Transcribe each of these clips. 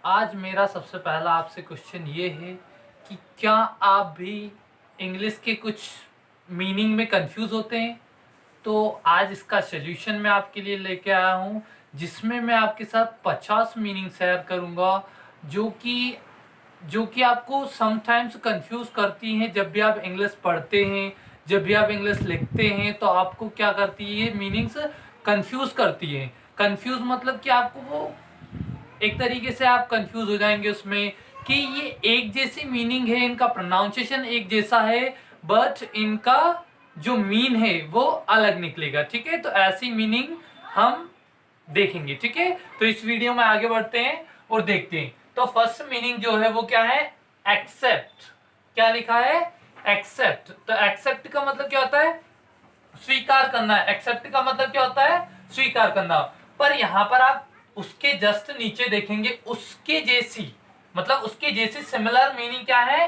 आज मेरा सबसे पहला आपसे क्वेश्चन ये है कि क्या आप भी इंग्लिश के कुछ मीनिंग में कंफ्यूज होते हैं? तो आज इसका सॉल्यूशन मैं आपके लिए लेके आया हूँ, जिसमें मैं आपके साथ 50 मीनिंग शेयर करूँगा, जो कि आपको समटाइम्स कंफ्यूज करती हैं। जब भी आप इंग्लिश पढ़ते हैं, जब भी आप इंग्लिश लिखते हैं, तो आपको क्या करती है, ये मीनिंग्स कंफ्यूज करती हैं। कंफ्यूज मतलब कि आपको वो एक तरीके से आप कंफ्यूज हो जाएंगे उसमें कि ये एक जैसी मीनिंग है, इनका प्रोनाउंसिएशन एक जैसा है, बट इनका जो मीन है वो अलग निकलेगा। ठीक है, तो ऐसी मीनिंग हम देखेंगे। ठीक है, तो इस वीडियो में आगे बढ़ते हैं और देखते हैं। तो फर्स्ट मीनिंग जो है वो क्या है? एक्सेप्ट। क्या लिखा है? एक्सेप्ट। तो एक्सेप्ट का मतलब क्या होता है? स्वीकार करना है। एक्सेप्ट का मतलब क्या होता है? स्वीकार करना। पर यहां पर आप उसके जस्ट नीचे देखेंगे, उसके जैसी, मतलब उसके जैसी सिमिलर मीनिंग क्या है?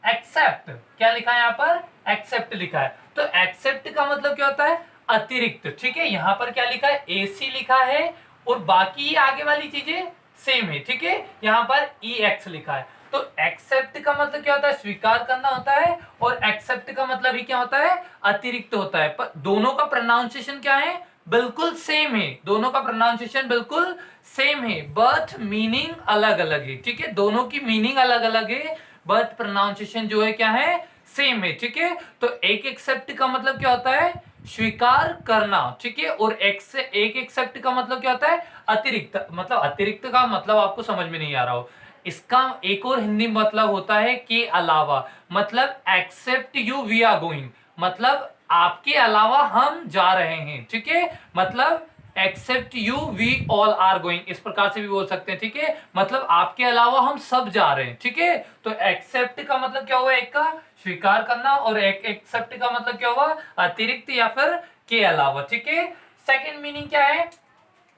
एक्सेप्ट। क्या लिखा है यहाँ पर? एक्सेप्ट लिखा है। तो एक्सेप्ट का मतलब क्या होता है? अतिरिक्त। ठीक है, यहाँ पर क्या लिखा है? एसी लिखा है और बाकी आगे वाली चीजें सेम है। ठीक है, यहाँ पर ई एक्स लिखा है। तो एक्सेप्ट का मतलब क्या होता है? स्वीकार करना होता है। और एक्सेप्ट का मतलब ही क्या होता है? अतिरिक्त होता है। पर दोनों का प्रोनाउंसिएशन क्या है? बिल्कुल सेम है। दोनों का प्रोनाउंसिएशन बिल्कुल सेम है, बट मीनिंग अलग अलग है। ठीक है, दोनों की मीनिंग अलग अलग है, बट प्रोनाउंसिएशन जो है क्या है? सेम है। ठीक है, तो एक एक्सेप्ट का मतलब क्या होता है? स्वीकार करना। ठीक है, और एक एक्सेप्ट का मतलब क्या होता है? अतिरिक्त। मतलब अतिरिक्त का मतलब आपको समझ में नहीं आ रहा हो, इसका एक और हिंदी मतलब होता है के अलावा। मतलब except you we are going, मतलब आपके अलावा हम जा रहे हैं। ठीक है, मतलब except you we all are going, इस प्रकार से भी बोल सकते हैं। ठीक है, मतलब आपके अलावा हम सब जा रहे हैं। ठीक है, तो एक्सेप्ट का मतलब क्या हुआ? एक का स्वीकार करना, और एक एक्सेप्ट का मतलब क्या हुआ? अतिरिक्त या फिर के अलावा। ठीक है, सेकंड मीनिंग क्या है?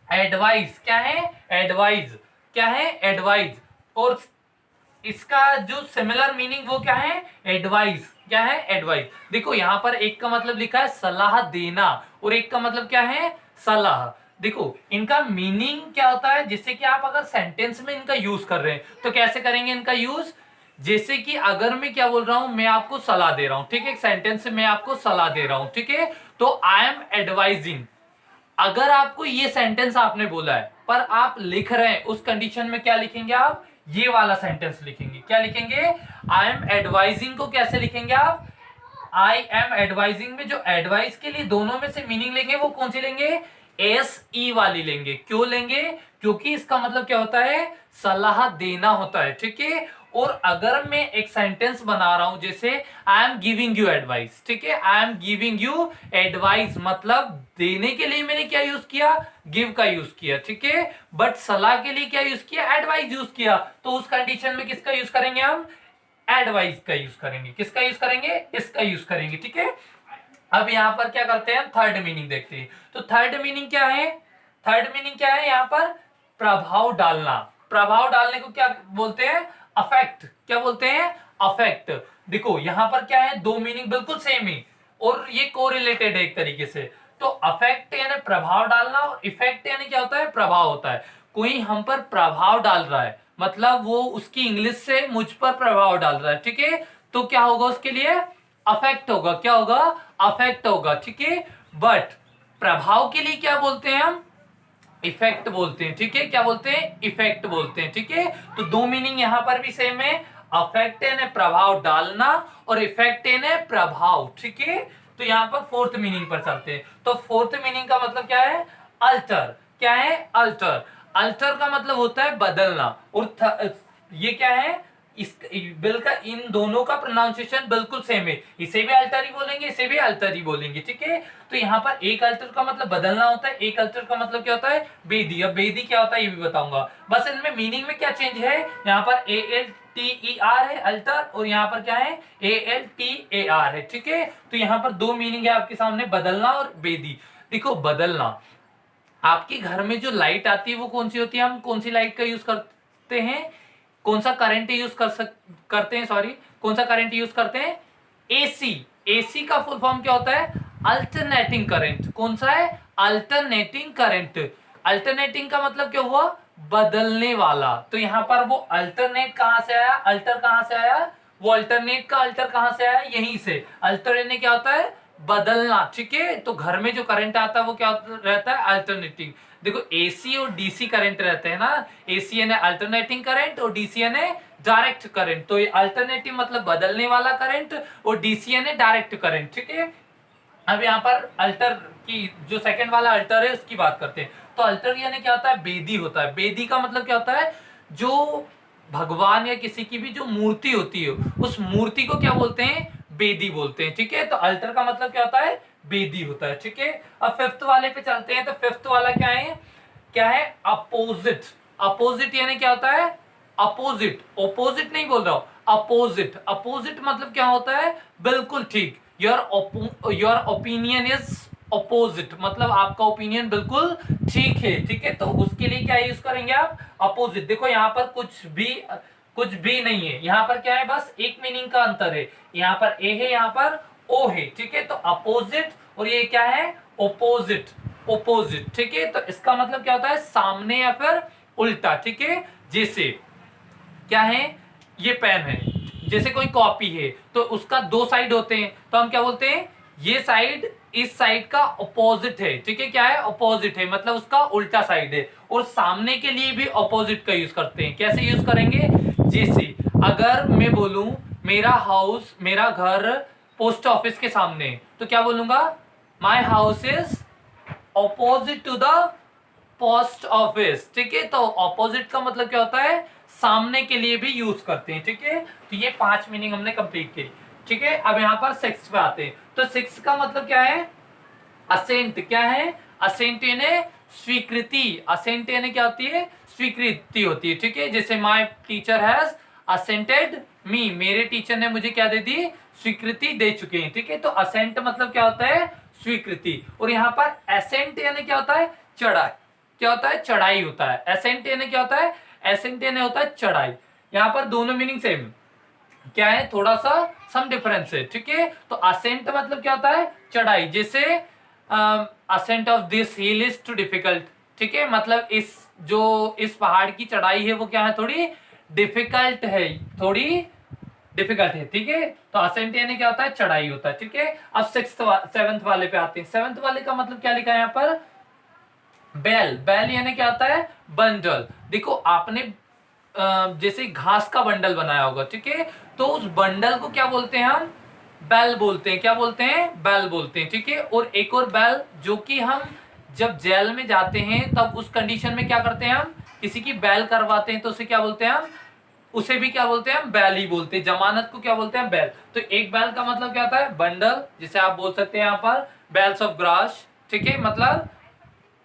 एडवाइस। क्या है? एडवाइस। क्या है? एडवाइस। और इसका जो सिमिलर मीनिंग वो क्या है? एडवाइस। क्या है? एडवाइस। देखो यहां पर एक का मतलब लिखा है सलाह देना, और एक का मतलब क्या है? सलाह। देखो इनका मीनिंग क्या होता है, जैसे कि आप अगर सेंटेंस में इनका यूज कर रहे हैं तो कैसे करेंगे इनका यूज? जैसे कि अगर मैं क्या बोल रहा हूं, मैं आपको सलाह दे रहा हूं। ठीक है, एक सेंटेंस में मैं आपको सलाह दे रहा हूं। ठीक है, तो आई एम एडवाइजिंग। अगर आपको ये सेंटेंस आपने बोला है पर आप लिख रहे हैं, उस कंडीशन में क्या लिखेंगे आप? ये वाला सेंटेंस लिखेंगे। क्या लिखेंगे? आई एम एडवाइजिंग को कैसे लिखेंगे आप? आई एम एडवाइजिंग में जो एडवाइस के लिए दोनों में से मीनिंग लेंगे वो कौन सी लेंगे? एस ई वाली लेंगे। क्यों लेंगे? क्योंकि इसका मतलब क्या होता है? सलाह देना होता है। ठीक है, और अगर मैं एक सेंटेंस बना रहा हूं, जैसे I am giving you advice. ठीक है, I am giving you advice, मतलब देने के लिए मैंने क्या यूज किया? गिव का यूज किया। ठीक है, बट सलाह के लिए क्या यूज किया? एडवाइस यूज किया। तो उस कंडीशन में किसका यूज करेंगे हम? एडवाइस का यूज करेंगे। किसका यूज करेंगे? इसका यूज करेंगे। ठीक है, अब यहां पर क्या करते हैं? थर्ड मीनिंग देखते हैं। तो थर्ड मीनिंग क्या है? थर्ड मीनिंग क्या है यहां पर? प्रभाव डालना। प्रभाव डालने को क्या बोलते हैं? अफेक्ट। क्या बोलते हैं? अफेक्ट। देखो यहां पर क्या है? दो मीनिंग बिल्कुल सेम है और ये कोरिलेटेड है एक तरीके से। तो अफेक्ट यानी प्रभाव डालना, और इफेक्ट यानी क्या होता है? प्रभाव होता है। कोई हम पर प्रभाव डाल रहा है, मतलब वो उसकी इंग्लिश से मुझ पर प्रभाव डाल रहा है। ठीक है, तो क्या होगा उसके लिए? अफेक्ट होगा। क्या होगा? अफेक्ट होगा। ठीक है, बट प्रभाव के लिए क्या बोलते हैं हम? इफेक्ट बोलते हैं। ठीक है, क्या बोलते हैं? इफेक्ट बोलते हैं। ठीक है, तो दो मीनिंग यहां पर भी सेम है। अफेक्ट यानी प्रभाव डालना, और इफेक्ट यानी प्रभाव। ठीक है, तो यहां पर फोर्थ मीनिंग पर चलते हैं। तो फोर्थ मीनिंग का मतलब क्या है? अल्टर। क्या है? अल्टर। अल्टर का मतलब होता है बदलना, और ये क्या है? इस बिल का, इन दोनों का प्रोनाउंसिएशन बिल्कुल सेम है। इसे भी अल्टर ही बोलेंगे, इसे भी अल्टर ही बोलेंगे। ठीक है, तो यहाँ पर एक अल्टर का मतलब बदलना होता है, एक अल्टर का मतलब क्या होता है? बेदी। अब बेदी क्या होता है ये भी बताऊंगा। बस इनमें मीनिंग में क्या चेंज है? यहाँ पर A L T E R है अल्टर, और यहाँ पर क्या है? A L T A R है। ठीक है, तो यहाँ पर दो मीनिंग है आपके सामने, बदलना और बेदी। देखो बदलना, आपके घर में जो लाइट आती है वो कौन सी होती है? हम कौन सी लाइट का यूज करते हैं? कौन सा करंट यूज करते हैं? सॉरी, कौन सा करंट यूज करते हैं? एसी। एसी का फुल फॉर्म क्या होता है? Alternating current. कौन सा है? Alternating current. अल्टरनेटिंग का मतलब क्या हुआ? बदलने वाला। तो यहाँ पर वो अल्टरनेट कहाँ से आया, अल्टर कहाँ से आया, वो अल्टरनेट का अल्टर कहाँ से आया, यहीं से। अल्टरनेट क्या होता है, बदलना, ठीक है। तो घर में जो करंट आता है वो क्या रहता है, अल्टरनेटिंग। देखो एसी और डीसी करंट रहते हैं ना, एसी यानी अल्टरनेटिंग करंट और डीसी यानी डायरेक्ट करंट। तो ये अल्टरनेटिंग मतलब बदलने वाला करंट और डीसी यानी डायरेक्ट करंट, ठीक है। अब यहाँ पर अल्टर की जो सेकंड वाला अल्टर है उसकी बात करते हैं। तो अल्टर यानी क्या होता है, बेदी होता है। बेदी का मतलब क्या होता है, जो भगवान या किसी की भी जो मूर्ति होती है उस मूर्ति को क्या बोलते हैं, बेदी बोलते हैं, ठीक है। तो अल्टर का मतलब क्या होता है, बेदी होता है, ठीक है। अब फिफ्थ वाले पे चलते हैं। तो फिफ्थ वाला क्या है, क्या है, अपोजिट। अपोजिट यानी क्या होता है, अपोजिट, ओपोजिट नहीं बोल रहा हूं, अपोजिट। अपोजिट मतलब क्या होता है, बिल्कुल ठीक। योर ओपिनियन इज अपोजिट, मतलब आपका ओपिनियन बिल्कुल ठीक है, ठीक है। तो उसके लिए क्या यूज करेंगे आप, अपोजिट। देखो यहाँ पर कुछ भी नहीं है, यहाँ पर क्या है, बस एक मीनिंग का अंतर है। यहाँ पर ए है, यहाँ पर ओ है, ठीक है। तो अपोजिट और ये क्या है, ओपोजिट, ओपोजिट, ठीक है। तो इसका मतलब क्या होता है, सामने या फिर उल्टा, ठीक है। जैसे क्या है, ये पेन है, जैसे कोई कॉपी है तो उसका दो साइड होते हैं, तो हम क्या बोलते हैं, ये साइड इस साइड का अपोजिट है, ठीक है। क्या है, अपोजिट है, मतलब उसका उल्टा साइड है। और सामने के लिए भी अपोजिट का यूज करते हैं। कैसे यूज करेंगे, जैसे अगर मैं बोलूं मेरा हाउस, मेरा घर पोस्ट ऑफिस के सामने है, तो क्या बोलूंगा, my house is opposite to the post office, ठीक है। तो ऑपोजिट का मतलब क्या होता है, सामने के लिए भी यूज करते हैं, ठीक है। तो ये 5 मीनिंग हमने कंप्लीट की, ठीक है। अब यहाँ पर 6 पे आते हैं। तो 6 का मतलब क्या है, असेंट। क्या है, असेंट यानी स्वीकृति। असेंट यानी क्या होती है, स्वीकृति होती है, ठीक है। जैसे माय टीचर हैज असेंटेड मी, मेरे टीचर ने मुझे क्या दे दी, स्वीकृति दे चुके हैं, ठीक है। तो असेंट मतलब क्या होता है, स्वीकृति। और यहाँ पर एसेंट यानी क्या होता है, चढ़ाई। क्या होता है, चढ़ाई होता है। एसेंट यानी क्या होता है, एसेंट यानी होता है चढ़ाई। यहाँ पर दोनों मीनिंग सेम, क्या है, थोड़ा सा सम डिफरेंस है, ठीक है। तो असेंट मतलब क्या होता है, चढ़ाई। जैसे ascent of this hill is too difficult, ठीक है। मतलब इस पहाड़ की चढ़ाई है वो क्या है, थोड़ी डिफिकल्ट है, थोड़ी डिफिकल्ट है, ठीक है। तो असेंट यानी क्या होता है, चढ़ाई होता है, ठीक है। अब सेवंथ वाले पे आते हैं। सेवंथ वाले का मतलब क्या लिखा है यहाँ पर, बैल। बैल यानी क्या होता है, बंडल। देखो आपने जैसे घास का बंडल बनाया होगा, ठीक है। तो उस बंडल को क्या बोलते हैं हम, बैल बोलते हैं। क्या बोलते हैं, बैल बोलते हैं, ठीक है। और एक और बैल, जो कि हम जब जेल में जाते हैं तब उस कंडीशन में क्या करते हैं, हम किसी की बैल करवाते हैं, तो उसे क्या बोलते हैं हम, उसे भी क्या बोलते हैं, हम बैल ही बोलते हैं। जमानत को क्या बोलते हैं, बैल। तो एक बैल का मतलब क्या होता है, बंडल। जिसे आप बोल सकते हैं यहाँ पर बैल्स ऑफ ग्रास, ठीक है, मतलब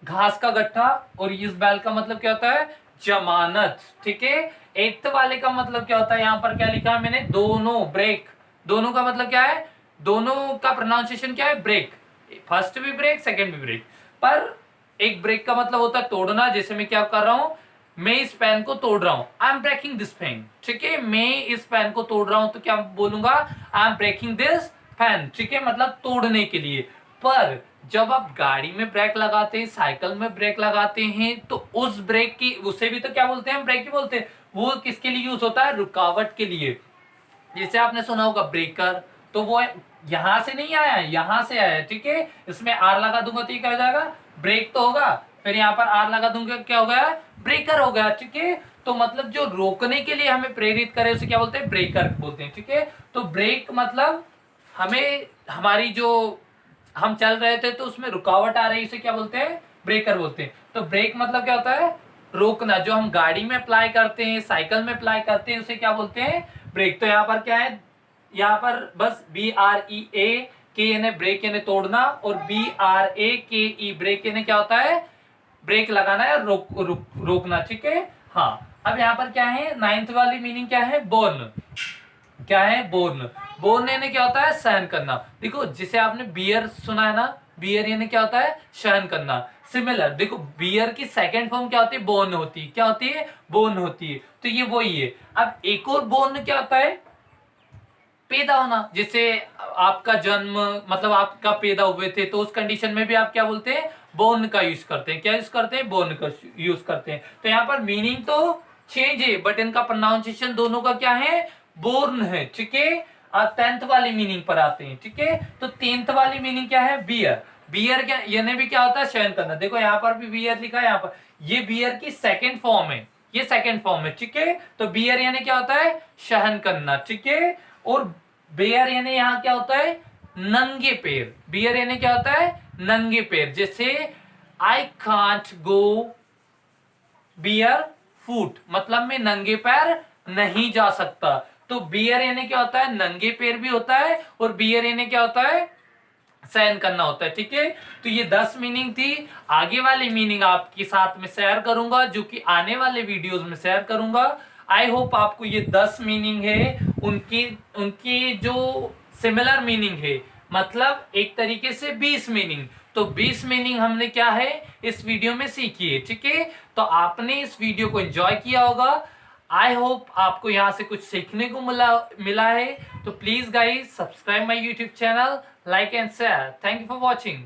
घास का गट्ठा। और इस बैल का मतलब क्या होता है, जमानत, ठीक है। एट्थ वाले का मतलब क्या होता है, यहाँ पर क्या लिखा है मैंने, दोनों, ब्रेक। दोनों का मतलब क्या है, दोनों का प्रोनाउंसिएशन क्या है, ब्रेक। फर्स्ट भी ब्रेक, सेकंड भी ब्रेक। पर एक ब्रेक का मतलब होता है तोड़ना। जैसे मैं क्या कर रहा हूं, मैं इस पेन को तोड़ रहा हूं, I am breaking this pen, ठीक है। मैं इस पेन को तोड़ रहा हूं तो क्या बोलूंगा, I am breaking this pen, ठीक है, मतलब तोड़ने के लिए। पर जब आप गाड़ी में ब्रेक लगाते हैं, साइकिल में ब्रेक लगाते हैं, तो उस ब्रेक की, उसे भी तो क्या बोलते हैं, ब्रेक ही बोलते हैं। वो किसके लिए यूज होता है, रुकावट के लिए। जैसे आपने सुना होगा ब्रेकर, तो वो यहां से नहीं आया है, यहां से आया है, ठीक है। इसमें आर लगा दूंगा तो ये क्या हो जाएगा, ब्रेक तो होगा। फिर यहाँ पर आर लगा दूंगा, क्या हो गया, ब्रेकर हो गया, ठीक है। तो मतलब जो रोकने के लिए हमें प्रेरित करे उसे क्या बोलते हैं, ब्रेकर बोलते हैं, ठीक है। तो ब्रेक मतलब हमें, हमारी जो हम चल रहे थे तो उसमें रुकावट आ रही है, उसे क्या बोलते हैं, ब्रेकर बोलते हैं। तो ब्रेक मतलब क्या होता है, रोकना। जो हम गाड़ी में अप्लाई करते हैं, साइकिल में अप्लाई करते हैं, उसे क्या बोलते हैं, ब्रेक। तो यहाँ पर क्या है, यहाँ पर बस BREAK यानी ब्रेक यानी तोड़ना, और BRAKE ब्रेक यानी क्या होता है, ब्रेक लगाना या रोकना, ठीक है। हाँ, अब यहाँ पर क्या है, नाइन्थ वाली मीनिंग क्या है, बोर्न। क्या है, बोर्न। बोर्न यानी क्या होता है, सहन करना। देखो जिसे आपने बियर सुना है ना, बियर यानी क्या होता है, सहन करना। सिमिलर, देखो बियर की सेकंड फॉर्म क्या होती है, बोर्न होती है। क्या होती है, बोर्न होती है। तो ये वही है। अब एक और बोर्न क्या होता है, पैदा होना। जैसे आपका जन्म, मतलब आपका पैदा हुए थे, तो उस कंडीशन में भी आप क्या बोलते हैं, बोर्न का यूज करते हैं। क्या यूज करते हैं? बोर्न का यूज करते हैं। तो यहाँ पर मीनिंग तो चेंज है बट इनका प्रोनाउंसिएशन दोनों का क्या है? बोर्न है। ठीक है, अब 10th वाली मीनिंग पर आते हैं। ठीक है, तो 10th वाली मीनिंग क्या है? बियर। बियर क्या यानी भी क्या होता है? शयन करना। देखो यहाँ पर भी बियर लिखा है, यहाँ पर ये बियर की सेकेंड फॉर्म है, ये सेकेंड फॉर्म है। ठीक है, तो बियर यानी क्या होता है? शहन करना। ठीक है, और बेयर यानी यहाँ क्या होता है? नंगे पैर। बियर यानी क्या होता है? नंगे पैर। जैसे I can't go bare foot, मतलब मैं नंगे पैर नहीं जा सकता। तो बियर यानी क्या होता है? नंगे पैर भी होता है, और बियर यानी क्या होता है? सहन करना होता है। ठीक है, तो ये 10 मीनिंग थी। आगे वाली मीनिंग आपके साथ में शेयर करूंगा, जो कि आने वाले वीडियोस में शेयर करूंगा। आई होप आपको ये 10 मीनिंग है उनकी उनकी जो सिमिलर मीनिंग है, मतलब एक तरीके से 20 मीनिंग। तो 20 मीनिंग हमने क्या है इस वीडियो में सीखी है। ठीक है, तो आपने इस वीडियो को एंजॉय किया होगा। आई होप आपको यहाँ से कुछ सीखने को मिला है। तो please guys subscribe my YouTube channel, like and share. Thank you for watching.